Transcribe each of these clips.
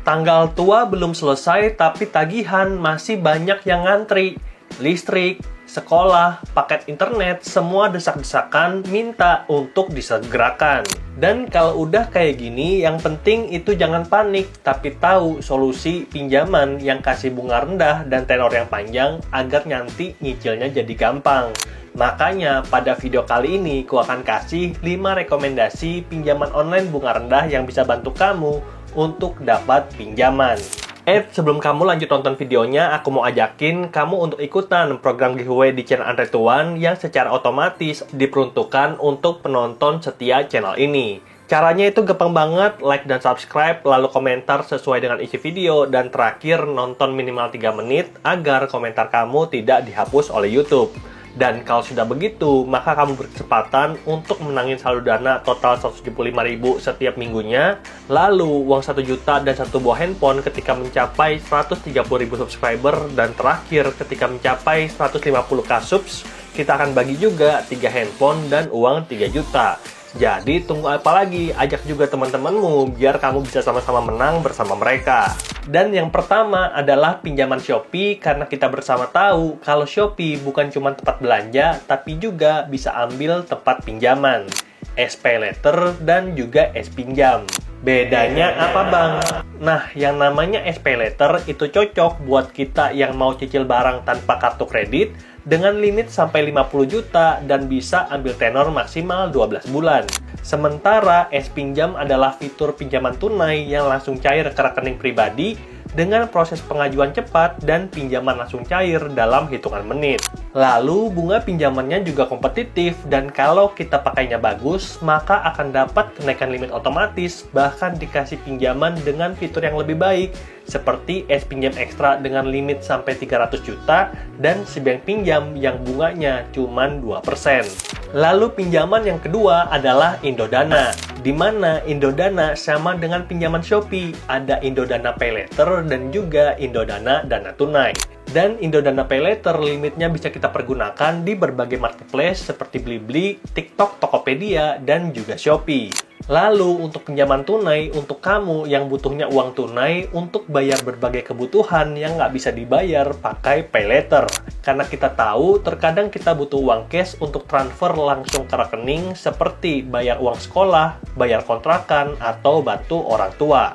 Tanggal tua belum selesai tapi tagihan masih banyak yang ngantri. Listrik, sekolah, paket internet, semua desak-desakan minta untuk disegerakan. Dan kalau udah kayak gini, yang penting itu jangan panik, tapi tahu solusi pinjaman yang kasih bunga rendah dan tenor yang panjang agar nanti nyicilnya jadi gampang. Makanya pada video kali ini aku akan kasih 5 rekomendasi pinjaman online bunga rendah yang bisa bantu kamu untuk dapat pinjaman. Sebelum kamu lanjut nonton videonya, aku mau ajakin kamu untuk ikutan program giveaway di channel Andre Tuan yang secara otomatis diperuntukkan untuk penonton setia channel ini. Caranya itu gampang banget, like dan subscribe, lalu komentar sesuai dengan isi video, dan terakhir nonton minimal 3 menit agar komentar kamu tidak dihapus oleh YouTube. Dan kalau sudah begitu, maka kamu berkesempatan untuk menangin saldo dana total 175.000 setiap minggunya. Lalu, uang 1 juta dan 1 buah handphone ketika mencapai 130.000 subscriber. Dan terakhir, ketika mencapai 150k subs, kita akan bagi juga 3 handphone dan uang 3 juta. Jadi, tunggu apa lagi? Ajak juga teman-temanmu biar kamu bisa sama-sama menang bersama mereka. Dan yang pertama adalah pinjaman Shopee, karena kita bersama tahu kalau Shopee bukan cuma tempat belanja, tapi juga bisa ambil tempat pinjaman, SPayLater, dan juga S-Pinjam. Bedanya apa bang? Nah, yang namanya SPayLater itu cocok buat kita yang mau cicil barang tanpa kartu kredit dengan limit sampai 50 juta dan bisa ambil tenor maksimal 12 bulan. Sementara S-Pinjam adalah fitur pinjaman tunai yang langsung cair ke rekening pribadi dengan proses pengajuan cepat dan pinjaman langsung cair dalam hitungan menit. Lalu, bunga pinjamannya juga kompetitif dan kalau kita pakainya bagus, maka akan dapat kenaikan limit otomatis, bahkan dikasih pinjaman dengan fitur yang lebih baik, seperti S-Pinjam Ekstra dengan limit sampai 300 juta dan Sebank Pinjam yang bunganya cuma 2%. Lalu pinjaman yang kedua adalah Indodana, di mana Indodana sama dengan pinjaman Shopee, ada Indodana PayLater dan juga Indodana Dana Tunai. Dan Indodana PayLater limitnya bisa kita pergunakan di berbagai marketplace seperti Blibli, TikTok, Tokopedia, dan juga Shopee. Lalu untuk pinjaman tunai, untuk kamu yang butuhnya uang tunai untuk bayar berbagai kebutuhan yang nggak bisa dibayar pakai PayLater. Karena kita tahu terkadang kita butuh uang cash untuk transfer langsung ke rekening seperti bayar uang sekolah, bayar kontrakan, atau bantu orang tua.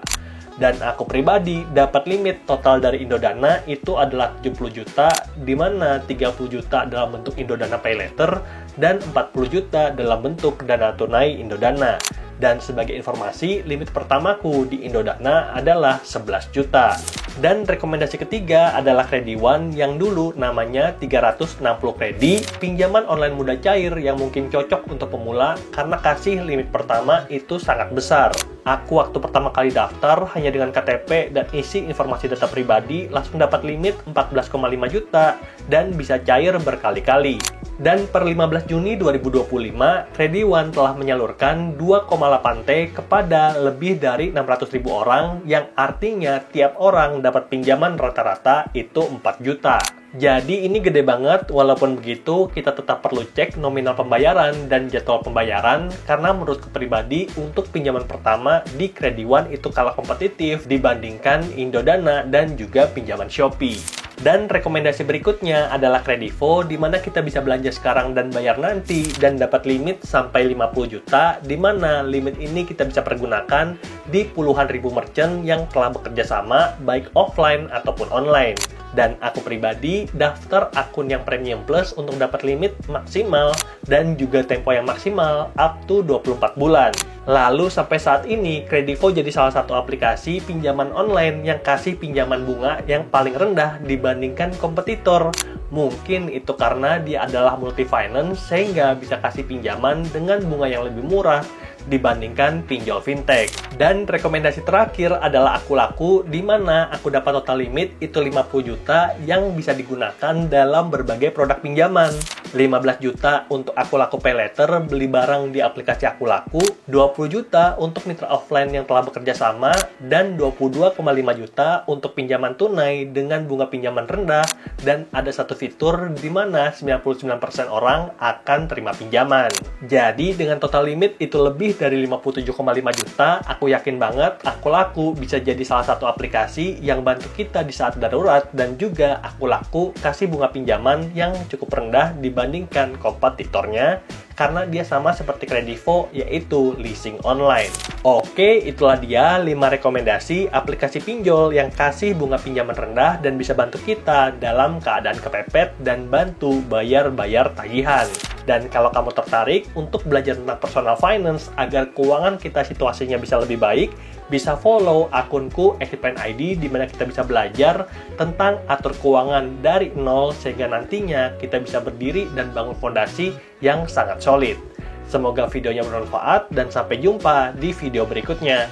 Dan aku pribadi dapat limit total dari Indodana itu adalah 70 juta, di mana 30 juta dalam bentuk Indodana PayLater dan 40 juta dalam bentuk dana tunai Indodana. Dan sebagai informasi, limit pertamaku di Indodana adalah 11 juta. Dan rekomendasi ketiga adalah Krediwan yang dulu namanya 360 Kredi, pinjaman online mudah cair yang mungkin cocok untuk pemula karena kasih limit pertama itu sangat besar. Aku waktu pertama kali daftar hanya dengan KTP dan isi informasi data pribadi langsung dapat limit 14,5 juta dan bisa cair berkali-kali. Dan per 15 Juni 2025, Krediwan telah menyalurkan 2,8T kepada lebih dari 600.000 orang, yang artinya tiap orang dapat pinjaman rata-rata itu 4 juta. Jadi ini gede banget, walaupun begitu kita tetap perlu cek nominal pembayaran dan jadwal pembayaran, karena menurutku pribadi untuk pinjaman pertama di Krediwan itu kalah kompetitif dibandingkan Indodana dan juga pinjaman Shopee. Dan rekomendasi berikutnya adalah Kredivo, di mana kita bisa belanja sekarang dan bayar nanti dan dapat limit sampai 50 juta, di mana limit ini kita bisa pergunakan di puluhan ribu merchant yang telah bekerja sama baik offline ataupun online. Dan aku pribadi daftar akun yang Premium Plus untuk dapat limit maksimal dan juga tempo yang maksimal up to 24 bulan. Lalu sampai saat ini, Kredivo jadi salah satu aplikasi pinjaman online yang kasih pinjaman bunga yang paling rendah dibandingkan kompetitor. Mungkin itu karena dia adalah multi finance sehingga bisa kasih pinjaman dengan bunga yang lebih murah dibandingkan pinjol fintech. Dan rekomendasi terakhir adalah Akulaku, di mana aku dapat total limit itu 50 juta yang bisa digunakan dalam berbagai produk pinjaman. 15 juta untuk aku laku pay later, beli barang di aplikasi aku laku, 20 juta untuk mitra offline yang telah bekerja sama, dan 22,5 juta untuk pinjaman tunai dengan bunga pinjaman rendah, dan ada satu fitur di mana 99% orang akan terima pinjaman. Jadi dengan total limit itu lebih dari 57,5 juta, aku yakin banget aku laku bisa jadi salah satu aplikasi yang bantu kita di saat darurat, dan juga aku laku kasih bunga pinjaman yang cukup rendah dibandingkan kompetitornya karena dia sama seperti Kredivo, yaitu leasing online. Oke, itulah dia 5 rekomendasi aplikasi pinjol yang kasih bunga pinjaman rendah dan bisa bantu kita dalam keadaan kepepet dan bantu bayar-bayar tagihan. Dan kalau kamu tertarik untuk belajar tentang personal finance agar keuangan kita situasinya bisa lebih baik, bisa follow akunku ExitPlanID di mana kita bisa belajar tentang atur keuangan dari nol sehingga nantinya kita bisa berdiri dan bangun fondasi yang sangat solid. Semoga videonya bermanfaat dan sampai jumpa di video berikutnya.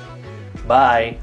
Bye!